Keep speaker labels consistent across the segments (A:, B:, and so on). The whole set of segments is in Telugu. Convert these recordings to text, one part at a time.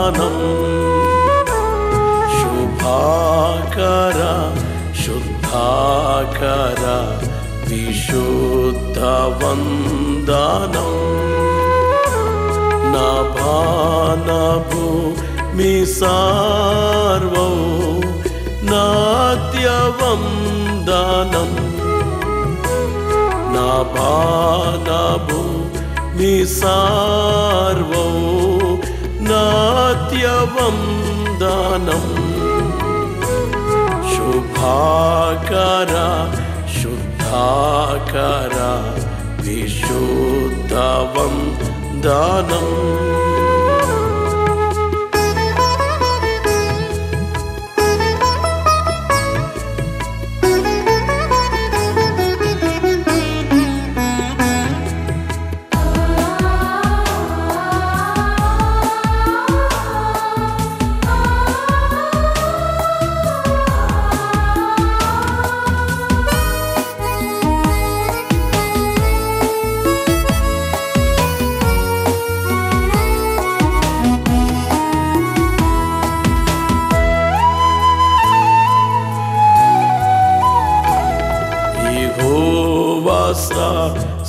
A: వందనం శుభాకర శుద్ధాకర విశుద్ధ వందనం నభానభూమి సార్వం నాత్య వందనం నభానభూమి సార్వం నాత్య వందనం శుభాకర శుద్ధాకర విశుద్ధ వందనం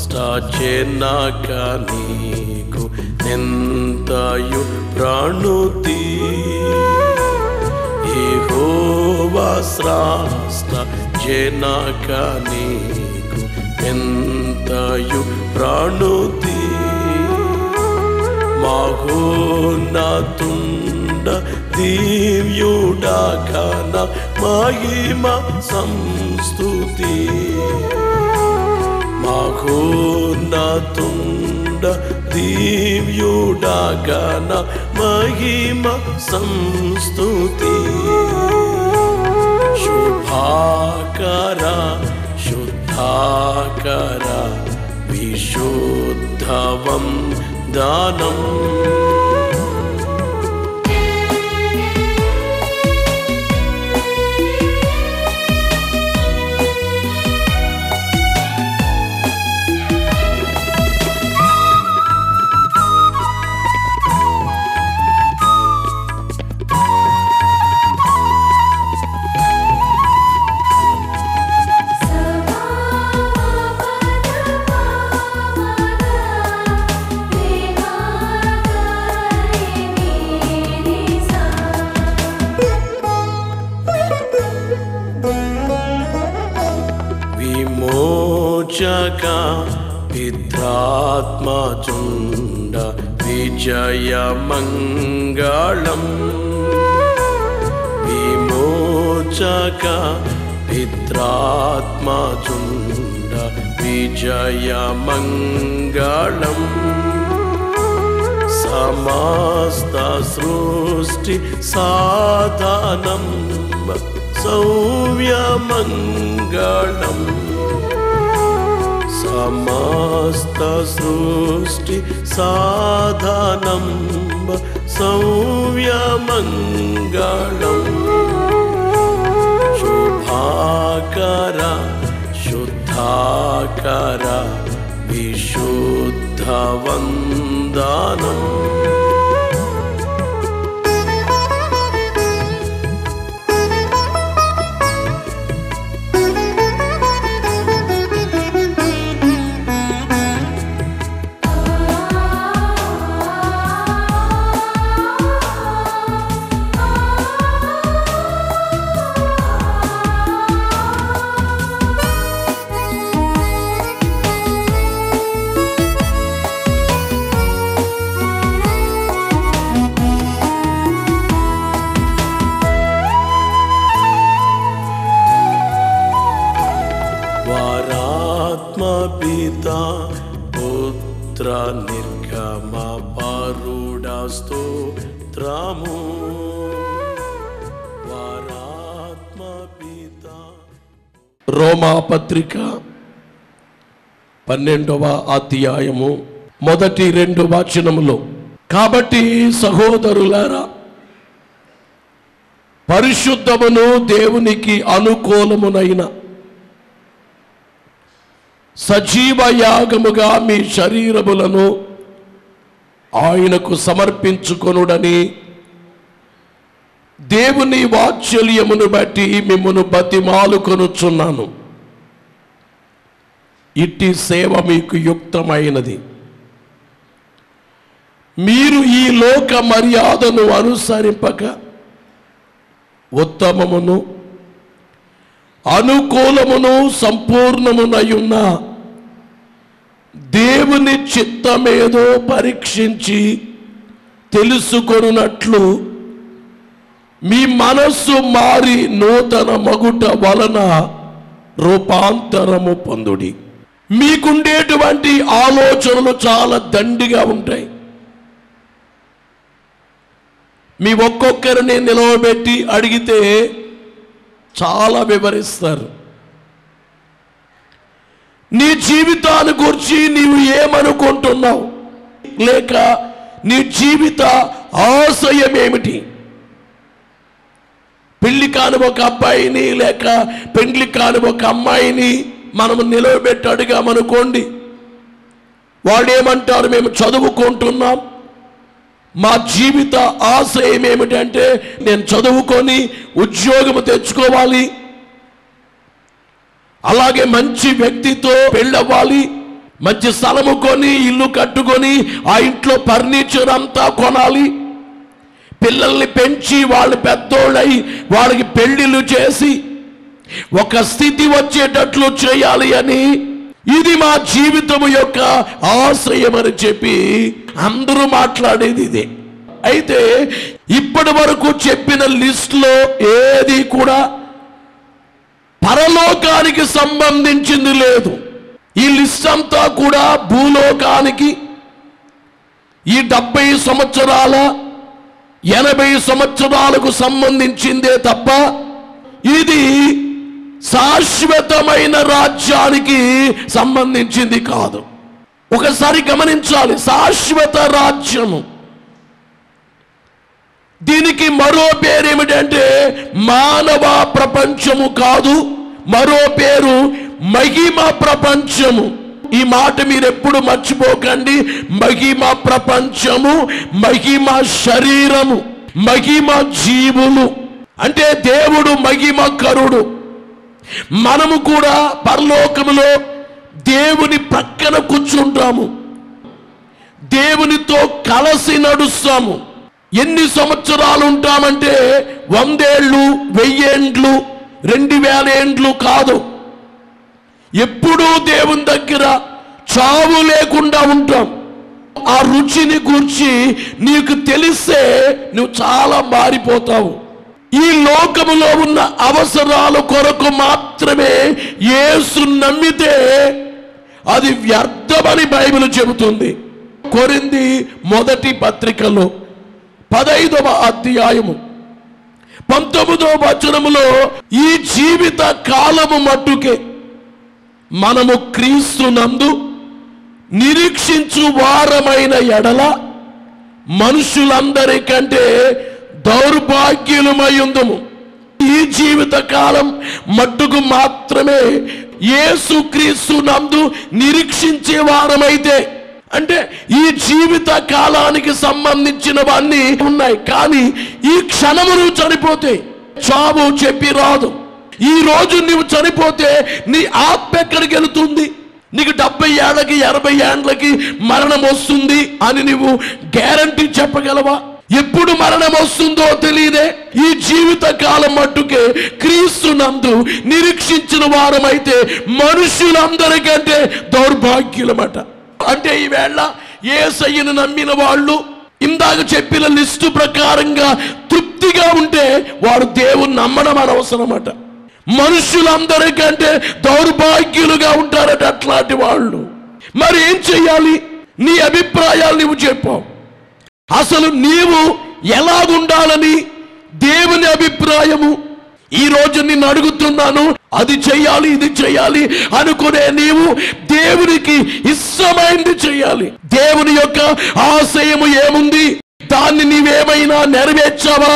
A: స్టాచెనక నీకు ఎంతయు ప్రణుతి యెహోవా స్టాచెనక నీకు ఎంతయు ప్రణుతి మహోన్నతుండ దివ్యుడా ఘన మహిమ సంస్తుతి మహోన్నతుండ దివ్యుడా ఘన మహిమ సంస్తుతి శుభాకర శుద్ధాకర విశుద్ధ వందనం విమోచక పిత్రాత్మచుండ విజయమంగళం విమోచక పిత్రాత్మచుండ విజయమంగళం సమస్త సృష్టి సాధనం సౌవ్యమంగళం సమస్త సృష్టి సాధనం సౌవ్యమంగళం శుభాకర శుద్ధాకర విశుద్ధ వందనం పితా పుత్ర నిర్గమ పరుడా స్తోత్రము వారాత్మ పితా. రోమా పత్రిక 12వ అధ్యాయము మొదటి 2 వచనములో, కాబట్టి సహోదరులారా, పరిశుద్ధమును దేవునికి అనుకూలమునైన సజీవ యాగముగా మీ శరీరములను ఆయనకు సమర్పించుకొనుడని దేవుని వాత్సల్యమును బట్టి మిమ్మును బతిమాలుకొనుచున్నాను. ఇట్టి సేవ మీకు యుక్తమైనది. మీరు ఈ లోక మర్యాదను అనుసరింపక ఉత్తమమును అనుకూలమును సంపూర్ణమునయున్న దేవుని చిత్తమేదో పరీక్షించి తెలుసుకొనున్నట్లు మీ మనస్సు మారి నూతన మగుట వలన రూపాంతరము పొందుడి. మీకుండేటువంటి ఆలోచనలు చాలా దండిగా ఉంటాయి. మీ ఒక్కొక్కరిని నిలవబెట్టి అడిగితే చాలా వివరిస్తారు. నీ జీవితాన్ని గురించి నీవు ఏమనుకుంటున్నావు, లేక నీ జీవిత ఆశయం ఏమిటి? పెళ్లి కాని ఒక అబ్బాయిని లేక పెళ్లి కాని ఒక అమ్మాయిని మనము నిలవబెట్టి అడిగామనుకోండి, వాడేమంటారు? మేము చదువుకుంటున్నాం, మా జీవిత ఆశయం ఏమిటంటే నేను చదువుకొని ఉద్యోగం తెచ్చుకోవాలి, అలాగే మంచి వ్యక్తితో పెళ్ళవ్వాలి, మంచి స్థలము కొని ఇల్లు కట్టుకొని ఆ ఇంట్లో ఫర్నిచర్ అంతా కొనాలి, పిల్లల్ని పెంచి వాళ్ళు పెద్దోళ్ళై వాళ్ళకి పెళ్లిళ్ళు చేసి ఒక స్థితి వచ్చేటట్లు చేయాలి అని, ఇది మా జీవితం యొక్క ఆశయం అని చెప్పి అందరూ మాట్లాడేది ఇదే. అయితే ఇప్పటి వరకు చెప్పిన లిస్టులో ఏది కూడా పరలోకానికి సంబంధించింది లేదు. ఈ లిస్ట్ అంతా కూడా భూలోకానికి ఈ 70 సంవత్సరాల 80 సంవత్సరాలకు సంబంధించిందే తప్ప ఇది శాశ్వతమైన రాజ్యానికి సంబంధించింది కాదు. ఒకసారి గమనించాలి, శాశ్వత రాజ్యము, దీనికి మరో పేరు ఏమిటంటే మానవ ప్రపంచము కాదు, మరో పేరు మహిమ ప్రపంచము. ఈ మాట మీరు ఎప్పుడు మర్చిపోకండి. మహిమ ప్రపంచము, మహిమ శరీరము, మహిమ జీవులు. అంటే దేవుడు మహిమకరుడు. మనము కూడా పరలోకములో దేవుని ప్రక్కన కూర్చుంటాము, దేవునితో కలిసి నడుస్తాము. ఎన్ని సంవత్సరాలు ఉంటామంటే 100 ఏళ్ళు, 1000 ఏండ్లు, 2000 ఏండ్లు కాదు. ఎప్పుడూ దేవుని దగ్గర చావు లేకుండా ఉంటాం. ఆ రుచిని గూర్చి నీకు తెలిస్తే నువ్వు చాలా మారిపోతావు. ఈ లోకములో ఉన్న అవసరాల కొరకు మాత్రమే యేసు నమ్మితే అది వ్యర్థమని బైబిల్ చెబుతుంది. కొరింథీ మొదటి పత్రికలో 15వ అధ్యాయము 19వ వచనములో ఈ జీవిత కాలము మట్టుకే మనము క్రీస్తునందు నిరీక్షించు వారమైన ఎడల మనుషులందరికంటే దౌర్భాగ్యులమయుందుము. ఈ జీవిత కాలం మట్టుకు మాత్రమే యేసు క్రీస్తు నందు నిరీక్షించే వారమైతే, అంటే ఈ జీవిత కాలానికి సంబంధించినవన్నీ ఉన్నాయి. కానీ ఈ క్షణము నువ్వు చనిపోతే చావు చెప్పి రాదు. ఈ రోజు నువ్వు చనిపోతే నీ ఆత్మ ఎక్కడికి వెళుతుంది? నీకు 70 ఏళ్ళకి 80 ఏళ్ళకి మరణం వస్తుంది అని నువ్వు గ్యారంటీ చెప్పగలవా? ఎప్పుడు మరణం వస్తుందో తెలియదే. ఈ జీవిత కాలం మట్టుకే క్రీస్తు నందు నిరీక్షించిన వారమైతే మనుషులందరికంటే దౌర్భాగ్యులమట. అంటే ఈవేళ యేసయ్యను నమ్మిన వాళ్ళు ఇందాక చెప్పిన లిస్టు ప్రకారంగా తృప్తిగా ఉంటే వారు దేవుని నమ్మడం అనవసరమట. మనుషులందరికంటే దౌర్భాగ్యులుగా ఉంటారట అట్లాంటి వాళ్ళు. మరి ఏం చెయ్యాలి? నీ అభిప్రాయాలు నువ్వు చెప్పావు. అసలు నీవు ఎలాగుండాలని దేవుని అభిప్రాయము? ఈ రోజు నిన్ను అడుగుతున్నాను, అది చెయ్యాలి ఇది చెయ్యాలి అనుకునే నీవు దేవునికి ఇష్టమైంది చెయ్యాలి. దేవుని యొక్క ఆశయము ఏముంది? దాన్ని నీవేమైనా నెరవేర్చావా?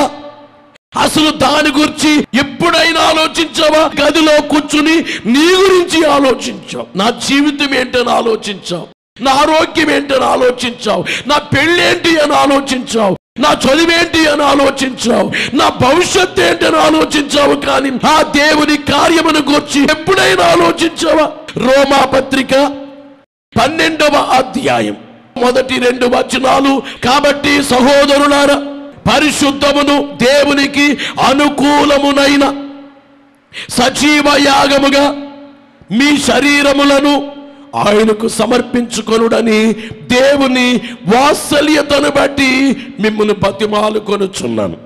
A: అసలు దాని గురించి ఎప్పుడైనా ఆలోచించావా? గదిలో కూర్చుని నీ గురించి ఆలోచించావు. నా జీవితం ఏంటని ఆలోచించావు, నా ఆరోగ్యం ఏంటని ఆలోచించావు, నా పెళ్ళేంటి అని ఆలోచించావు, నా చదువేంటి అని ఆలోచించావు, నా భవిష్యత్తు ఏంటి అని ఆలోచించావు, కానీ ఆ దేవుని కార్యమును గురించి ఎప్పుడైనా ఆలోచించావా? రోమాపత్రిక 12వ అధ్యాయం మొదటి 2 వచనాలు. కాబట్టి సహోదరులారా, పరిశుద్ధమును దేవునికి అనుకూలమునైన సజీవ యాగముగా మీ శరీరములను ఆయనకు సమర్పించుకొనుడని దేవుని వాత్సల్యతను బట్టి మిమ్మల్ని బతిమాలుకొనుచున్నాను.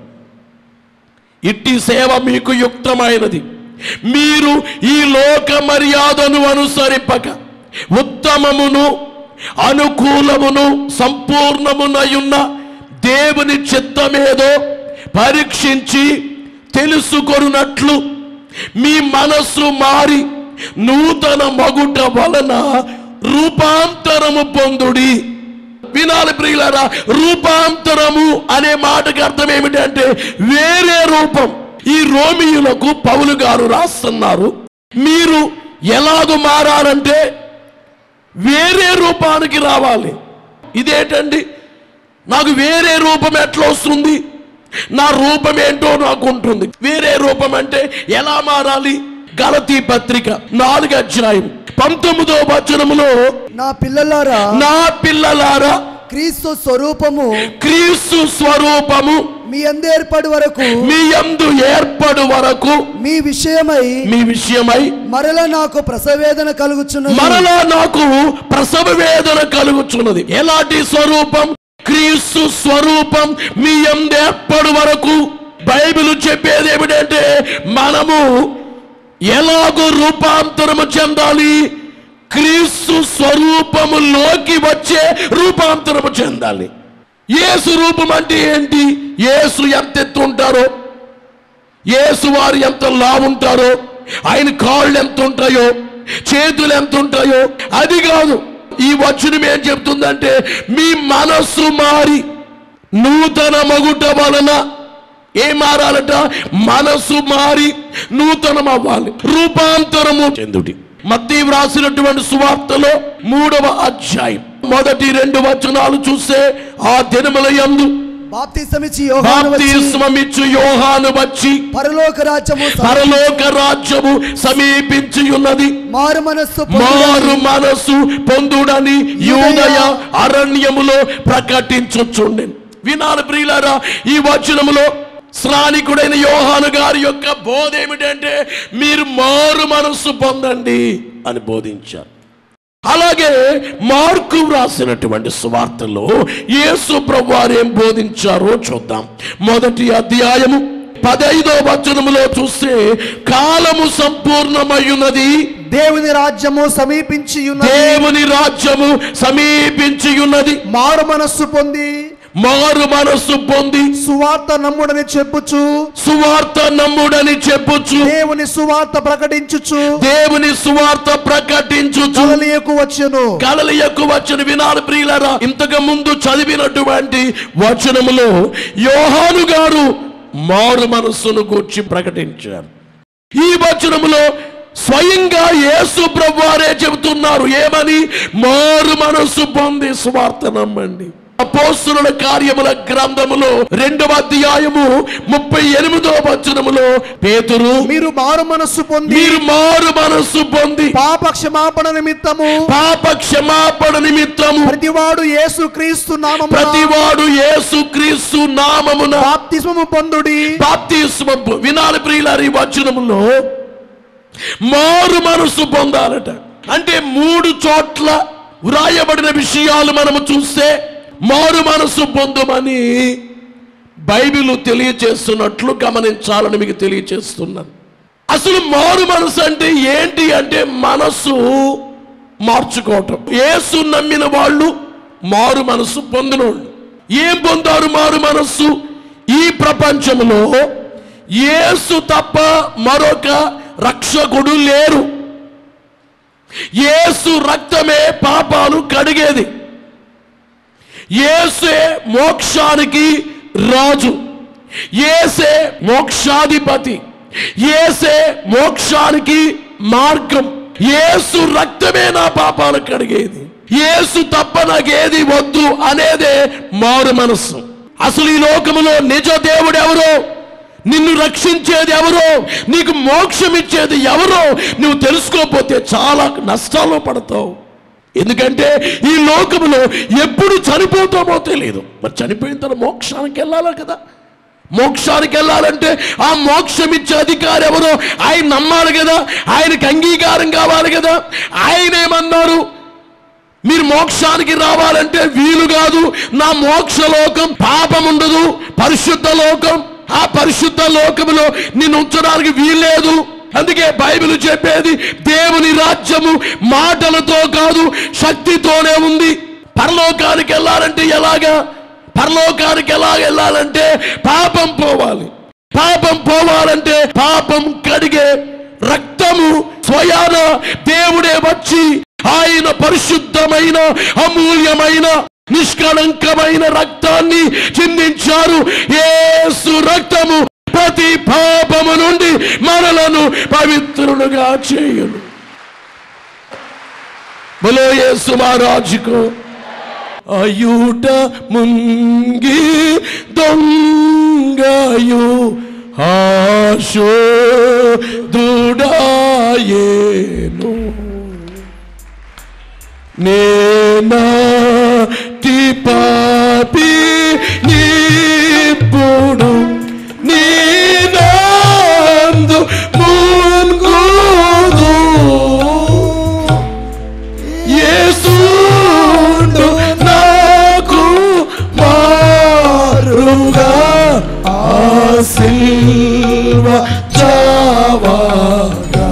A: ఇట్టి సేవ మీకు యుక్తమైనది. మీరు ఈ లోక మర్యాదను అనుసరింపక ఉత్తమమును అనుకూలమును సంపూర్ణమునయున్న దేవుని చిత్తమేదో పరీక్షించి తెలుసుకొనున్నట్లు మీ మనస్సు మారి నూతన మగుట వలన రూపాంతరము పొందుడి. వినాలి ప్రియులారా, రూపాంతరము అనే మాటకి అర్థం ఏమిటంటే వేరే రూపం. ఈ రోమియులకు పౌలు గారు రాస్తున్నారు, మీరు ఎలాగో మారాలంటే వేరే రూపానికి రావాలి. ఇదేంటండి, నాకు వేరే రూపం ఎట్లా వస్తుంది? నా రూపం ఏంటో నాకు ఉంటుంది. వేరే రూపం అంటే ఎలా మారాలి? గలతీ పత్రిక 4వ అధ్యాయం 19వ వచనములో, నా పిల్లలారా
B: క్రీస్తు
A: స్వరూపము
B: మీ యందు ఏర్పడు వరకు మీ విషయమై మరలా నాకు ప్రసవ వేదన కలుగుచున్నది. ఎలాంటి స్వరూపం? క్రీస్తు స్వరూపం మీ యందు ఏర్పడు వరకు. బైబిల్ చెప్పేది ఏమిటంటే మనము ఎలాగో రూపాంతరము చెందాలి? క్రీస్తు స్వరూపములోకి వచ్చే రూపాంతరము చెందాలి. యేసు రూపం అంటే ఏంటి? యేసు ఎంత ఎత్తు ఉంటారో, యేసు వారు ఎంత లావుంటారో, ఆయన కాళ్ళు ఎంత ఉంటాయో, చేతులు ఎంత ఉంటాయో అది కాదు. ఈ వచనం ఏం చెప్తుందంటే మీ మనస్సు మారి నూతన మగుట వలన ఏం మారాలట? మనస్సు మారి నూతనం అవ్వాలి, రూపాంతరము చెందుడి. మత్తయి వ్రాసినటువంటి సువార్తలో 3వ అధ్యాయం మొదటి 2 వచనాలు చూస్తే, ఆ దినముల యందు బాప్తిస్మమిచ్చు యోహాను వచ్చి పరలోక రాజ్యము సమీపించి ఉన్నది, మారు మనస్సు పొందుడని యూదయ అరణ్యములో ప్రకటించుచుండెను. వినాలి ప్రియులారా, ఈ వచనములో శ్రానికుడైన యోహాను గారి యొక్క బోధ ఏమిటంటే మీరు మారు మనస్సు పొందండి అని బోధించారు. అలాగే మార్కు వ్రాసినటువంటి సువార్తలో యేసు ప్రభువారు ఏం బోధించారో చూద్దాం. 1వ అధ్యాయము 15వ వచనములో చూస్తే, కాలము సంపూర్ణమయ్యున్నది, దేవుని రాజ్యము సమీపించి ఉన్నది, మారు మనస్సు పొంది సువార్త నమ్ముడని చెప్పుచు దేవుని సువార్త ప్రకటించుచు గలిలయకు వచ్చెను. వినాలి ప్రియులారా, ఇంతకు ముందు చదివినటువంటి వచనములో యోహాను గారు మారు మనస్సును గూర్చి ప్రకటించారు. ఈ వచనములో స్వయంగా యేసు ప్రభువారే చెబుతున్నారు. ఏమని? మారు మనస్సు పొంది సువార్త నమ్మండి. అపోస్తలుల కార్యముల గ్రంథములో 2వ అధ్యాయము 38వ వచనములో పేతురు మీరు మారు మనస్సు పొంది పాప క్షమాపణ నిమిత్తము ప్రతివాడు యేసుక్రీస్తు నామమున బాప్తిస్మము పొందుడి. వినాలి ప్రియులారా, ఈ వచనములో మారు మనస్సు పొందాలట. అంటే 3 చోట్ల వ్రాయబడిన విషయాలు మనము చూస్తే మారు మనసు పొందుమని బైబిల్ తెలియచేస్తున్నట్లు గమనించాలని మీకు తెలియచేస్తున్నాను. అసలు మారు మనసు అంటే ఏంటి అంటే మనసు మార్చుకోవటం. యేసు నమ్మిన వాళ్ళు మారు మనసు పొందినోళ్ళు. ఏం పొందారు మారు మనస్సు? ఈ ప్రపంచంలో యేసు తప్ప మరొక రక్షకుడు లేరు. యేసు రక్తమే పాపాలు కడిగేది. యేసే మోక్షానికి రాజు, యేసే మోక్షాధిపతి, యేసే మోక్షానికి మార్గం. యేసు రక్తమే నా పాపాలు కడిగేది. యేసు తప్ప నాకేది వద్దు అనేదే మారు మనస్సు.
A: అసలు ఈ లోకములో నిజ దేవుడు ఎవరో, నిన్ను రక్షించేది ఎవరో, నీకు మోక్షం ఇచ్చేది ఎవరో నువ్వు తెలుసుకోకపోతే చాలా నష్టాల్లో పడతావు. ఎందుకంటే ఈ లోకములో ఎప్పుడు చనిపోతామో తెలియదు. మరి చనిపోయిన తర్వాత మోక్షానికి వెళ్ళాలి కదా. మోక్షానికి వెళ్ళాలంటే ఆ మోక్షం ఇచ్చే అధికారి ఎవరో ఆయన నమ్మాలి కదా, ఆయనకి అంగీకారం కావాలి కదా. ఆయన ఏమన్నారు, మీరు మోక్షానికి రావాలంటే వీలు కాదు, నా మోక్ష లోకం పాపం ఉండదు, పరిశుద్ధ లోకం, ఆ పరిశుద్ధ లోకములో నిన్ను ఉంచడానికి వీల్లేదు. అందుకే బైబిల్ చెప్పేది దేవుని రాజ్యము మాటలతో కాదు శక్తితోనే ఉంది. పరలోకానికి వెళ్ళాలంటే ఎలాగా, పరలోకానికి ఎలా వెళ్ళాలంటే పాపం పోవాలి. పాపం పోవాలంటే పాపం కడిగే రక్తము స్వయాన దేవుడే వచ్చి ఆయన పరిశుద్ధమైన అమూల్యమైన నిష్కళంకమైన రక్తాన్ని చిందించారు. యేసు రక్తము ప్రతి పాపము నుండి మనలను పవిత్రులుగా చేయును. బలో యేసు మహారాజుకు. అయూట ముంగి దొంగయు ఆశోదుడాయేను నేనాటి పాపి నిప్పుడు నీనందు మున్గుదు యేసుండు నాకు మారుగా ఆ సిల్వ చావాగా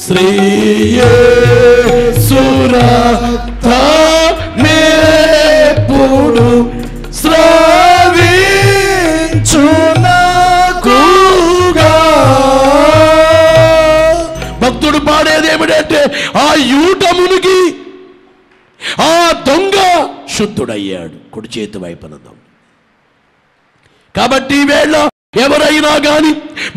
A: శ్రీయేసురక్తమేపుడు స్రవించునకుగా. భక్తుడు పాడేది ఏమిటంటే ఆ యూటమునికి ఆ దొంగ శుద్ధుడయ్యాడు, కుడి చేతి వైపున దొంగ. కాబట్టి ఈవేళ ఎవరైనా కానీ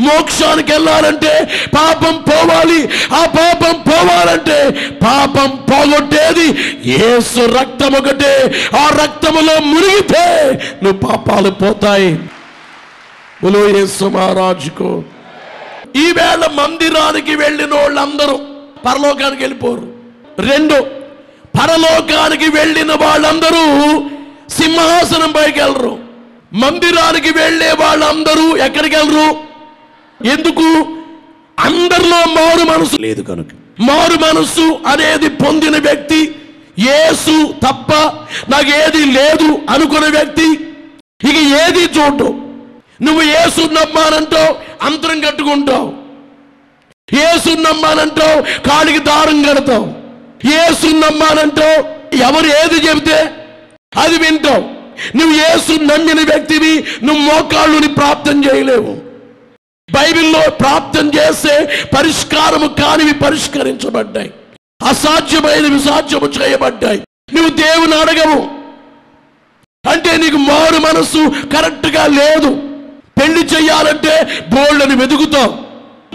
A: మోక్షానికి వెళ్ళాలంటే పాపం పోవాలి. ఆ పాపం పోవాలంటే పాపం పోగొట్టేది యేసు రక్తం ఒకటే. ఆ రక్తములో మునిగితే నువ్వు పాపాలు పోతాయి. బోలో యేసు మహారాజుకు. ఈవేళ మందిరానికి వెళ్ళిన వాళ్ళందరూ పరలోకానికి వెళ్ళిపోరు. రెండు, పరలోకానికి వెళ్ళిన వాళ్ళందరూ సింహాసనం పైకి వెళ్ళరు. మందిరానికి వెళ్ళే వాళ్ళందరూ ఎక్కడికి వెళ్ళరు? ఎందుకు? అందరిలో మారు మనసు లేదు కనుక. మారు మనసు అనేది పొందిన వ్యక్తి, యేసు తప్ప నాకు ఏది లేదు అనుకునే వ్యక్తి ఇక ఏది చూడు. నువ్వు యేసు నమ్మానంటావు, అంతరం కట్టుకుంటావు. యేసు నమ్మానంటావు, కాడికి దారం కడతావు. యేసు నమ్మానంటావు, ఎవరు ఏది చెబితే అది వింటావు. నువ్వు యేసు నమ్మిన వ్యక్తివి, నువ్వు మోకాళ్ళుని ప్రార్థన చేయలేవు. బైబిల్లో ప్రార్థన చేస్తే పరిష్కారము కానివి పరిష్కరించబడ్డాయి, అసాధ్యమైనవి సాధ్యము చేయబడ్డాయి. నువ్వు దేవుని అడగవు అంటే నీకు మారు మనసు కరెక్ట్గా లేదు. పెళ్లి చెయ్యాలంటే బోళ్ళని వెతుకుతావు,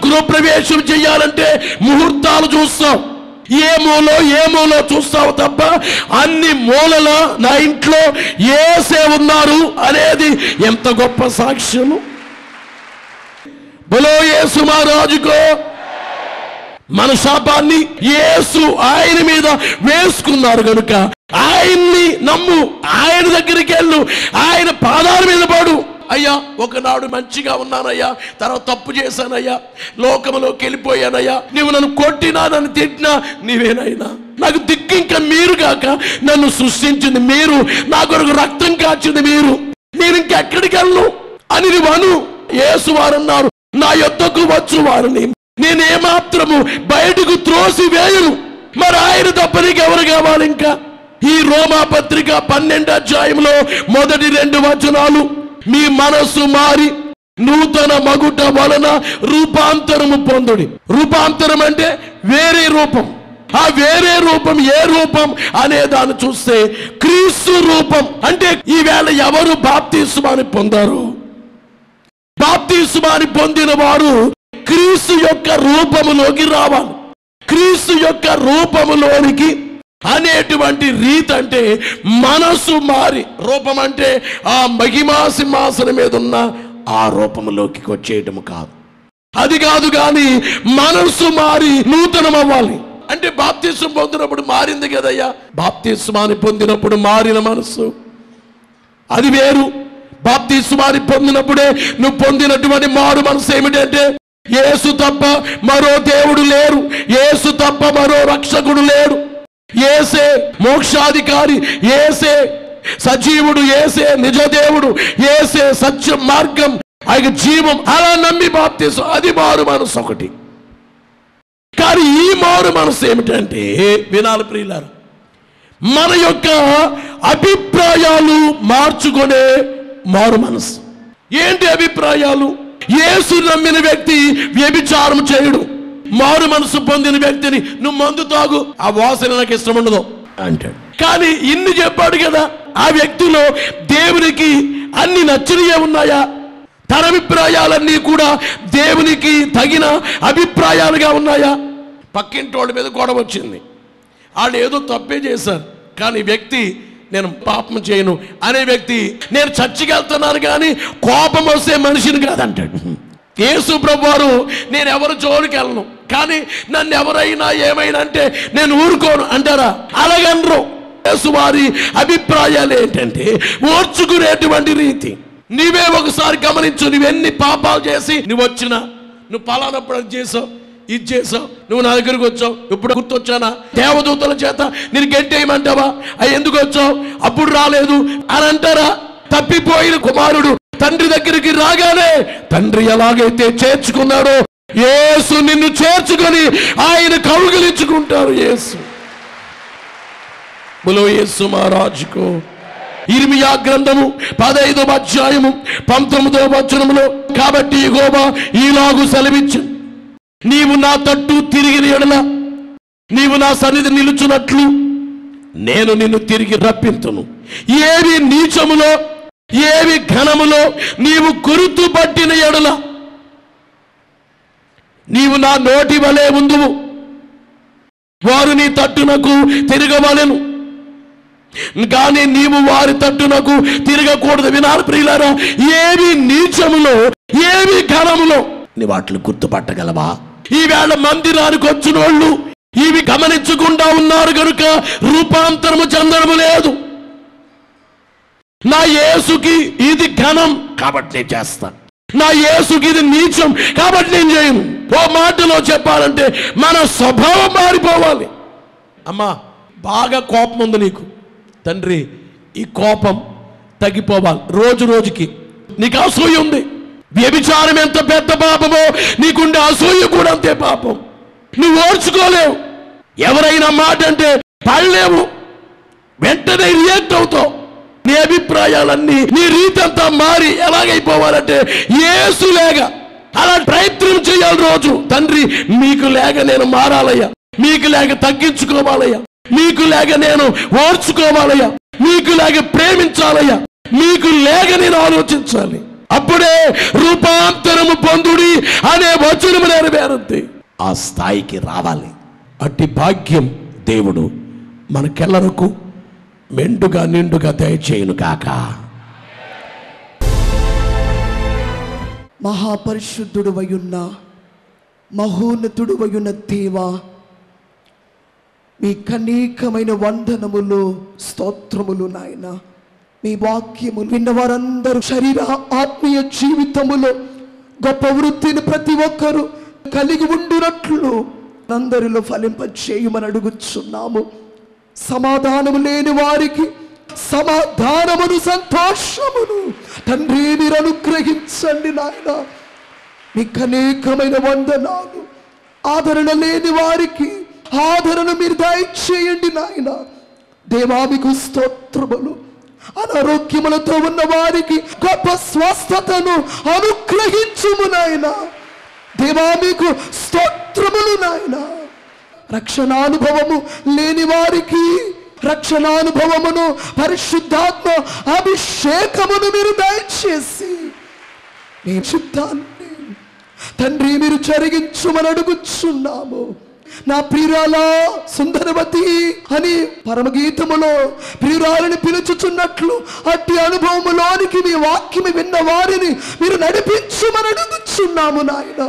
A: గృహప్రవేశం చెయ్యాలంటే ముహూర్తాలు చూస్తావు, ఏ మూలో చూస్తావు తప్ప అన్ని మూలలో నా ఇంట్లో యేసే ఉన్నారు అనేది ఎంత గొప్ప సాక్ష్యము. బలో యేసు మహారాజుకో. మన శాపాన్ని యేసు ఆయన మీద వేసుకున్నారు కనుక ఆయన్ని నమ్ము, ఆయన దగ్గరికి వెళ్ళు, ఆయన పాదాల మీద పడు. అయ్యా ఒకనాడు మంచిగా ఉన్నానయ్యా, తర్వాత తప్పు చేశానయ్యా, లోకములోకి వెళ్ళిపోయానయ్యా, నువ్వు నన్ను కొట్టినా నన్ను తిట్టినా నీవేనైనా నాకు దిక్కు ఇంకా మీరు కాక, నన్ను సృష్టించింది మీరు, నా కొరకు రక్తం కాచింది మీరు, నేను ఇంకెక్కడికి వెళ్ళను అని నువ్వు యేసు వారు అన్నారు, నా యొద్దకు వచ్చు వారిని నేనేమాత్రము బయటకు త్రోసి వేయను. మరి ఆయన తప్ప నీకు ఎవరు కావాలి? ఇంకా ఈ రోమా పత్రిక 12వ అధ్యాయంలో మొదటి 2 వచనాలు, మీ మనస్సు మారి నూతన మగుట వలన రూపాంతరము పొందుడి. రూపాంతరం అంటే వేరే రూపం. ఆ వేరే రూపం ఏ రూపం అనే దాన్ని చూస్తే క్రీస్తు రూపం. అంటే ఈవేళ ఎవరు బాప్తిస్మాన్ని పొందారు? బాప్తిస్మాన్ని పొందిన వారు క్రీస్తు యొక్క రూపములోకి రావాలి. క్రీస్తు యొక్క రూపములోనికి అనేటువంటి రీతి అంటే మనసు మారి, రూపం అంటే ఆ మహిమా సింహాసనం మీద ఉన్న ఆ రూపంలోకి వచ్చేయటం కాదు. అది కాదు, కానీ మనసు మారి నూతనం అవ్వాలి. అంటే బాప్తిస్మం పొందినప్పుడు మారింది కదయ్యా. బాప్తిస్మాన్ని పొందినప్పుడు మారిన మనసు అది వేరు. బాప్తిస్మాన్ని పొందినప్పుడే నువ్వు పొందినటువంటి మారు మనసు ఏమిటంటే, యేసు తప్ప మరో దేవుడు లేరు, యేసు తప్ప మరో రక్షకుడు లేడు, యేసే మోక్షాధికారి, యేసే సజీవుడు, యేసే నిజదేవుడు, యేసే సత్యం, మార్గం, ఆయన జీవం. అలా నమ్మి బాప్తిస్మం, అది మారు మనసు ఒకటి. కానీ ఈ మారు మనసు ఏమిటంటే, వినాలి ప్రియులారా, మన యొక్క అభిప్రాయాలు మార్చుకునే మారు మనసు. ఏంటి అభిప్రాయాలు? యేసు నమ్మిన వ్యక్తి వ్యభిచారం చేయడు. మారు మనసు పొందిన వ్యక్తిని నువ్వు మందు తాగు, ఆ వాసన నాకు ఇష్టం ఉండదు అంటాడు. కానీ ఇన్ని చెప్పాడు కదా, ఆ వ్యక్తిలో దేవునికి అన్ని నచ్చినయే ఉన్నాయా? తన అభిప్రాయాలన్నీ కూడా దేవునికి తగిన అభిప్రాయాలుగా ఉన్నాయా? పక్కింటి వాళ్ళ మీద గొడవ వచ్చింది, వాళ్ళు ఏదో తప్పే చేశారు, కానీ వ్యక్తి నేను పాపం చేయను అనే వ్యక్తి నేను చర్చికి వెళ్తున్నాను కానీ కోపం వస్తే మనిషిని కాదంటాడు. యేసు ప్రభువారు నేను ఎవరు జోలికి వెళ్ళను, కానీ నన్ను ఎవరైనా ఏమైనా అంటే నేను ఊరుకోను అంటారా? అలాగనరు. యేసు వారి అభిప్రాయాలు ఏంటంటే ఓర్చుకునేటువంటి రీతి. నీవే ఒకసారి గమనించు, నువ్వెన్ని పాపాలు చేసి నువ్వు వచ్చినా, నువ్వు పలానప్పుడు అది చేసావు, ఇది చేసావు, నువ్వు నా దగ్గరికి వచ్చావు, ఇప్పుడు గుర్తొచ్చానా? దేవదూతల చేత నేను గెంటేయమంటావా? అవి ఎందుకు వచ్చావు, అప్పుడు రాలేదు అని అంటారా? తప్పిపోయిన కుమారుడు తండ్రి దగ్గరికి రాగానే తండ్రి ఎలాగైతే చేర్చుకున్నాడో యేసు నిన్ను చేర్చుకొని ఆయన కౌగిలించుకుంటారు. యేసు బోలో యేసు మహారాజుకు. ఇర్మియా గ్రంథము 15వ అధ్యాయము 19వ వచనములో, కాబట్టి యెహోవా ఈలాగు సెలవిచ్చు, నీవు నా తట్టు తిరిగిన ఎడల నీవు నా సన్నిధి నిలుచున్నట్లు నేను నిన్ను తిరిగి రప్పింతును. ఏవి నీచములో ఏవి ఘనములో నీవు గుర్తు పట్టిన ఎడల నీవు నా నోటి వలె ఉందువు, వారు నీ తట్టునకు తిరగవలెను, కానీ నీవు వారి తట్టునకు తిరగకూడదు. వినాలి ప్రియులారా, ఏవి నీచములో ఏవి ఘనములో నీ వాటిని గుర్తుపట్టగలవా? ఈవేళ మందిరానికి వచ్చిన వాళ్ళు ఇవి గమనించకుండా ఉన్నారు కనుక రూపాంతరము చెందడము లేదు. నా యేసుకి ఇది ఘనం కాబట్టి నేను చేస్తాను, నా యేసుకి ఇది నీచం కాబట్టి నేను చేయను. ఓ మాటలో చెప్పాలంటే మన స్వభావం మారిపోవాలి. అమ్మా బాగా కోపం ఉంది నీకు, తండ్రి ఈ కోపం తగ్గిపోవాలి. రోజు రోజుకి నీకు అసూయ ఉంది, వ్యభిచారం ఎంత పెద్ద పాపమో నీకుండే అసూయ కూడా అంతే పాపం. నువ్వు ఓర్చుకోలేవు, ఎవరైనా మాట అంటే పడలేవు, వెంటనే రియాక్ట్ అవుతావు. నీ అభిప్రాయాలన్నీ నీ రీతి అంతా మారి ఎలాగైపోవాలంటే యేసు లేక అలా ప్రయత్నం చేయాలి రోజు. తండ్రి మీకు లేక నేను మారాలయ్యా, మీకు లేక తగ్గించుకోవాలయ్యా, మీకు లేక నేను ఓర్చుకోవాలయ్యా, మీకు లేక ప్రేమించాలయ్యా, మీకు లేక నేను ఆలోచించాలి. అప్పుడే రూపాంతరము పొందుడి అనే వచనము నెరవేరుద్ది. ఆ స్థాయికి రావాలి. అట్టి భాగ్యం దేవుడు మనకెల్లరకు మెండుగా నిండుగా దయచేయును కాక.
B: మహాపరిశుద్ధుడు వయున్న మహోన్నతుడు వయున్న దేవా, మీ కనీకమైన వందనములు స్తోత్రములు నాయన. మీ వాక్యము విన్న వారందరూ శరీర ఆత్మీయ జీవితములో గొప్ప వృత్తిని ప్రతి ఒక్కరూ కలిగి ఉండునట్లు అందరిలో ఫలింపచేయమని అడుగుచున్నాము. సమాధానము లేని వారికి సమాధానమును సంతోషమును తండ్రి మీరు అనుగ్రహించండి నాయన. మీకు అనేకమైన వందనాలు. ఆదరణ లేని వారికి ఆదరణ మీరు దయచేయండి నాయన. దేవా మీకు స్తోత్రములు. అనారోగ్యములతో ఉన్న వారికి గొప్ప స్వస్థతను అనుగ్రహించుము నాయన. దేవా మీకు స్తోత్రములు నాయన. రక్షణానుభవము లేని వారికి రక్షణానుభవమును పరిశుద్ధాత్మ అభిషేకమును మీరు దయచేసి మీ చిత్తాన్ని తండ్రి మీరు జరిగించుమని అడుగుచున్నాము. నా ప్రియురాలా సుందరవతి అని పరమగీతములో ప్రియురాలని పిలుచుచున్నట్లు అట్టి అనుభవములోనికి మీ వాక్యము విన్న వారిని మీరు నడిపించమని అడుగుచున్నాము నాయన.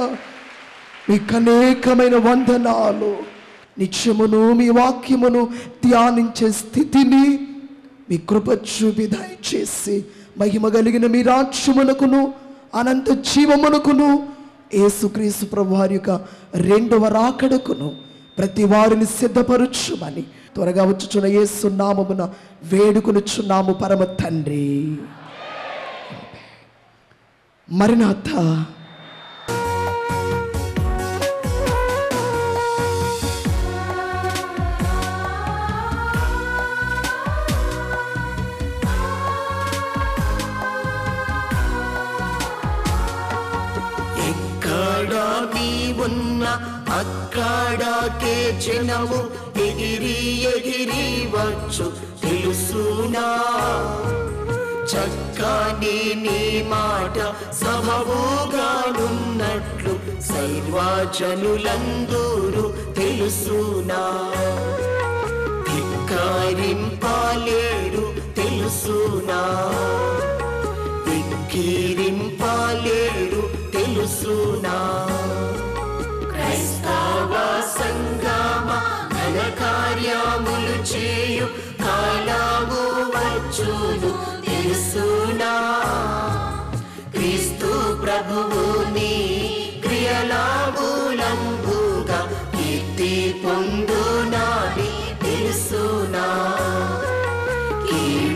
B: మీకు అనేకమైన వందనాలు. నిత్యమును మీ వాక్యమును ధ్యానించే స్థితిని మీ కృప చూపి దయచేసి మహిమ కలిగిన మీ రాజ్యమునకును అనంత జీవమునకును యేసుక్రీస్తు ప్రభువారి యొక్క రెండవ రాకడకును ప్రతి వారిని సిద్ధపరచుమని త్వరగా వచ్చుచున్న యేసు నామమున వేడుకొనుచున్నాము పరమ తండ్రి. మరణాత.
C: అక్కడకే జనము ఎగిరి ఎగిరి వచ్చు తెలుసునా, చక్కని నీ మాట సబబుగానున్నట్లు సర్వజనులందరూ తెలుసునా, ధిక్కరింపలేరు తెలుసునా, ధిక్కరింపలేరు తెలుసునా. క్రైస్తవ సంగమ ఘన కార్యములు చేయు కాలము వచ్చును తెలుసునా, క్రీస్తు ప్రభువుని క్రియలాములంబుగా కీర్తి పొందునాని తెలుసునా, కీర్తి